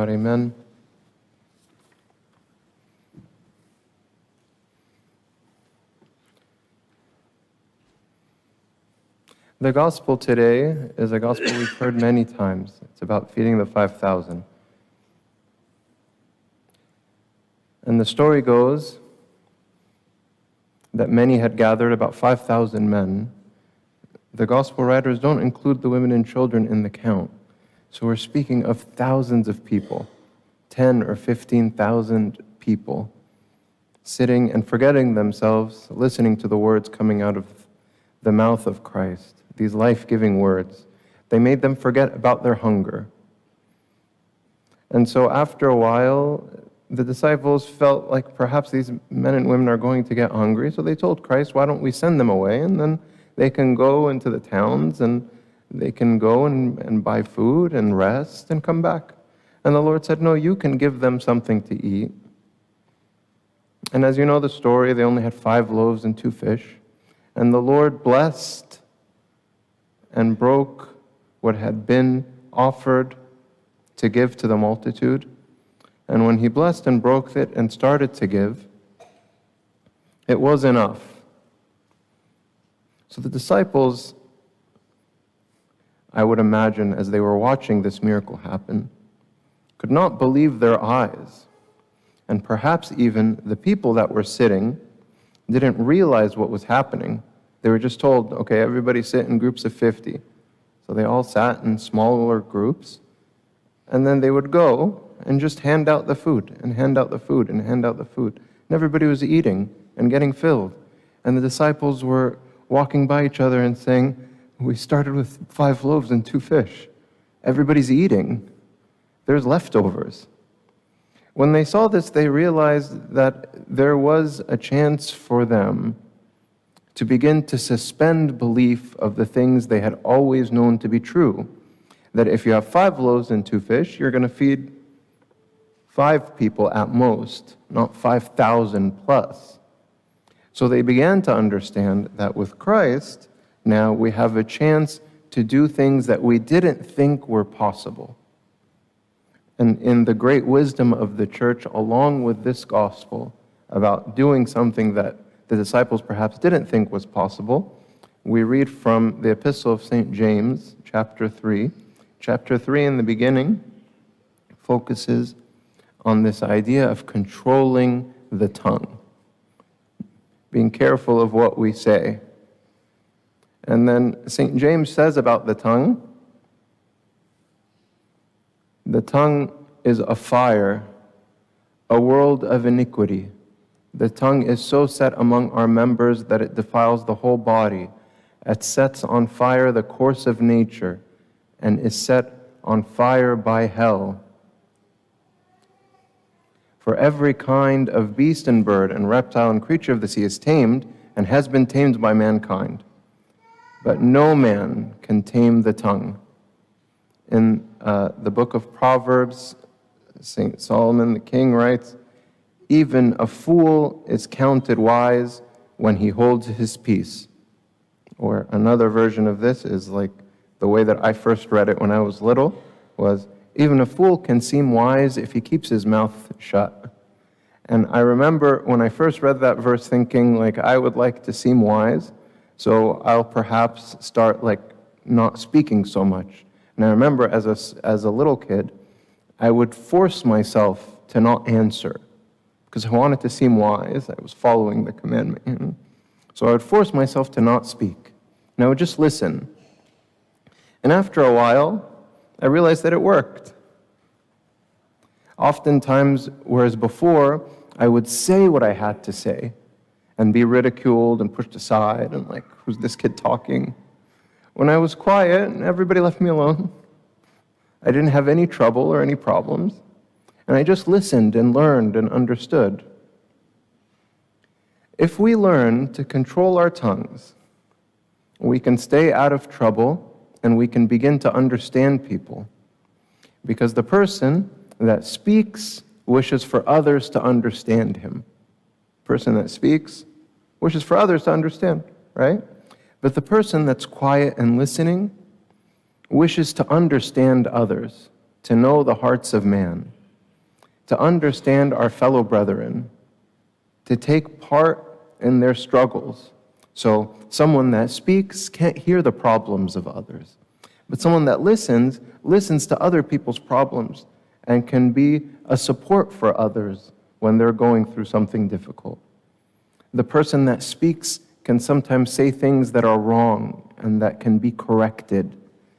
Amen. The gospel today is a gospel we've heard many times. It's about feeding the 5,000. And the story goes that many had gathered, about 5,000 men. The gospel writers don't include the women and children in the count. So we're speaking of thousands of people, 10 or 15,000 people, sitting and forgetting themselves, listening to the words coming out of the mouth of Christ, these life-giving words. They made them forget about their hunger. And so after a while, the disciples felt like perhaps these men and women are going to get hungry, so they told Christ, why don't we send them away, and then they can go into the towns and they can go and buy food and rest and come back. And the Lord said, no, you can give them something to eat. And as you know the story, they only had 5 loaves and 2 fish. And the Lord blessed and broke what had been offered to give to the multitude. And when he blessed and broke it and started to give, it was enough. So the disciples, I would imagine, as they were watching this miracle happen, could not believe their eyes. And perhaps even the people that were sitting didn't realize what was happening. They were just told, okay, everybody sit in groups of 50. So they all sat in smaller groups, and then they would go and just hand out the food, and hand out the food, and hand out the food. And everybody was eating and getting filled. And the disciples were walking by each other and saying, we started with 5 loaves and 2 fish. Everybody's eating. There's leftovers. When they saw this, they realized that there was a chance for them to begin to suspend belief of the things they had always known to be true. That if you have 5 loaves and 2 fish, you're going to feed 5 people at most, not 5,000 plus. So they began to understand that with Christ, now we have a chance to do things that we didn't think were possible. And in the great wisdom of the church, along with this gospel about doing something that the disciples perhaps didn't think was possible, we read from the Epistle of St. James, chapter 3. Chapter 3 in the beginning focuses on this idea of controlling the tongue, being careful of what we say. And then St. James says about the tongue is a fire, a world of iniquity. The tongue is so set among our members that it defiles the whole body. It sets on fire the course of nature and is set on fire by hell. For every kind of beast and bird and reptile and creature of the sea is tamed and has been tamed by mankind. But no man can tame the tongue. In the book of Proverbs, St. Solomon, the king, writes, even a fool is counted wise when he holds his peace. Or another version of this is like the way that I first read it when I was little, was, even a fool can seem wise if he keeps his mouth shut. And I remember when I first read that verse thinking, like, I would like to seem wise, so I'll perhaps start, like, not speaking so much. And I remember as a little kid, I would force myself to not answer because I wanted to seem wise. I was following the commandment. So I would force myself to not speak. And I would just listen. And after a while, I realized that it worked. Oftentimes, whereas before, I would say what I had to say and be ridiculed and pushed aside and like, who's this kid talking? When I was quiet, everybody left me alone. I didn't have any trouble or any problems. And I just listened and learned and understood. If we learn to control our tongues, we can stay out of trouble and we can begin to understand people. Because the person that speaks wishes for others to understand him. The person that speaks wishes for others to understand, right? But the person that's quiet and listening wishes to understand others. to know the hearts of man, to understand our fellow brethren, to take part in their struggles. So someone that speaks can't hear the problems of others, but someone that listens to other people's problems and can be a support for others when they're going through something difficult. The person that speaks can sometimes say things that are wrong and that can be corrected.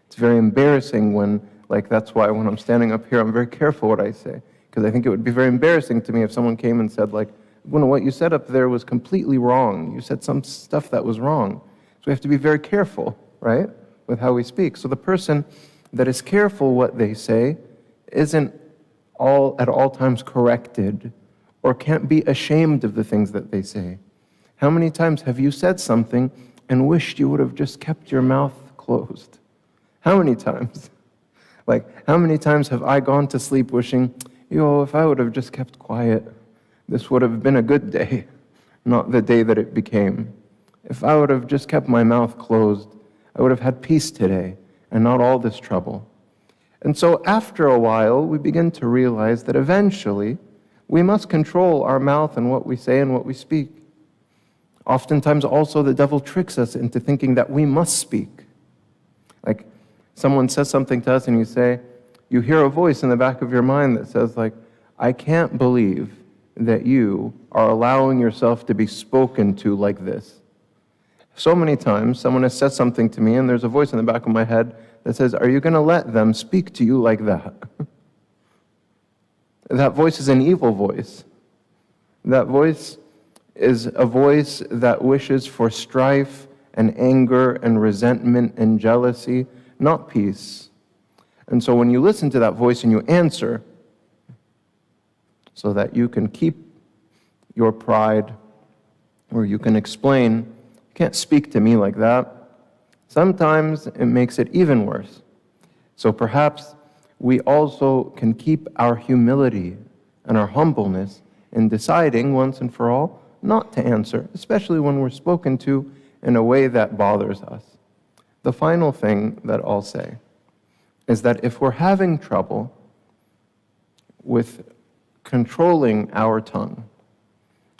It's very embarrassing when, that's why when I'm standing up here, I'm very careful what I say, because I think it would be very embarrassing to me if someone came and said, what you said up there was completely wrong. You said some stuff that was wrong. So we have to be very careful, right, with how we speak. So the person that is careful what they say isn't at all times corrected or can't be ashamed of the things that they say. How many times have you said something and wished you would have just kept your mouth closed? How many times? How many times have I gone to sleep wishing, if I would have just kept quiet, this would have been a good day, not the day that it became. If I would have just kept my mouth closed, I would have had peace today and not all this trouble. And so after a while, we begin to realize that eventually we must control our mouth and what we say and what we speak. Oftentimes also the devil tricks us into thinking that we must speak. Someone says something to us and you hear a voice in the back of your mind that says I can't believe that you are allowing yourself to be spoken to like this. So many times someone has said something to me and there's a voice in the back of my head that says, are you going to let them speak to you like that? That voice is an evil voice. That voice is a voice that wishes for strife and anger and resentment and jealousy, not peace. And so when you listen to that voice and you answer, so that you can keep your pride, or you can explain, you can't speak to me like that, sometimes it makes it even worse. So perhaps we also can keep our humility and our humbleness in deciding once and for all not to answer, especially when we're spoken to in a way that bothers us. The final thing that I'll say is that if we're having trouble with controlling our tongue,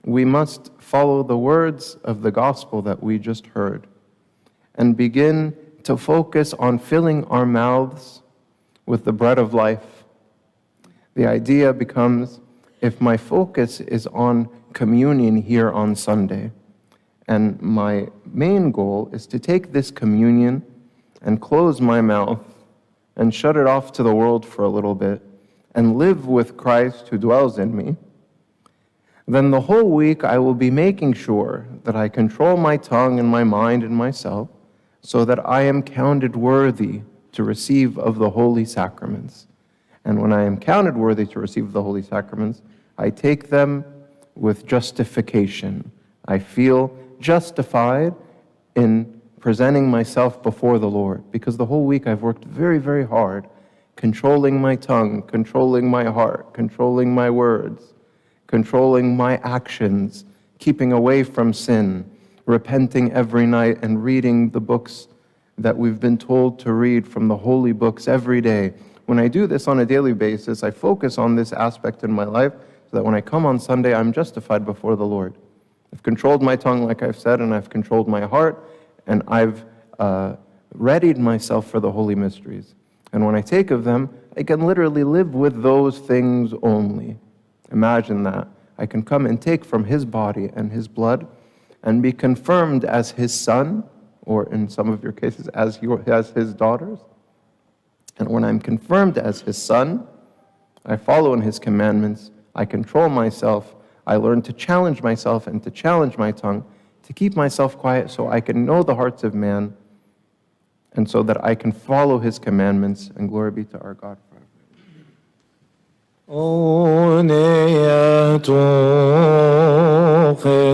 we must follow the words of the gospel that we just heard and begin to focus on filling our mouths with the bread of life. The idea becomes, if my focus is on communion here on Sunday, and my main goal is to take this communion and close my mouth and shut it off to the world for a little bit and live with Christ who dwells in me, then the whole week I will be making sure that I control my tongue and my mind and myself so that I am counted worthy to receive of the holy sacraments. And when I am counted worthy to receive the holy sacraments, I take them with justification. I feel justified in presenting myself before the Lord, because the whole week I've worked very, very hard, controlling my tongue, controlling my heart, controlling my words, controlling my actions, keeping away from sin, repenting every night, and reading the books that we've been told to read from the holy books every day. When I do this on a daily basis, I focus on this aspect in my life so that when I come on Sunday, I'm justified before the Lord. I've controlled my tongue, like I've said, and I've controlled my heart, and I've readied myself for the holy mysteries. And when I take of them, I can literally live with those things only. Imagine that. I can come and take from his body and his blood and be confirmed as his son, or in some of your cases, as his daughters. And when I'm confirmed as his son, I follow in his commandments, I control myself, I learn to challenge myself and to challenge my tongue, to keep myself quiet so I can know the hearts of man, and so that I can follow his commandments, and glory be to our God forever.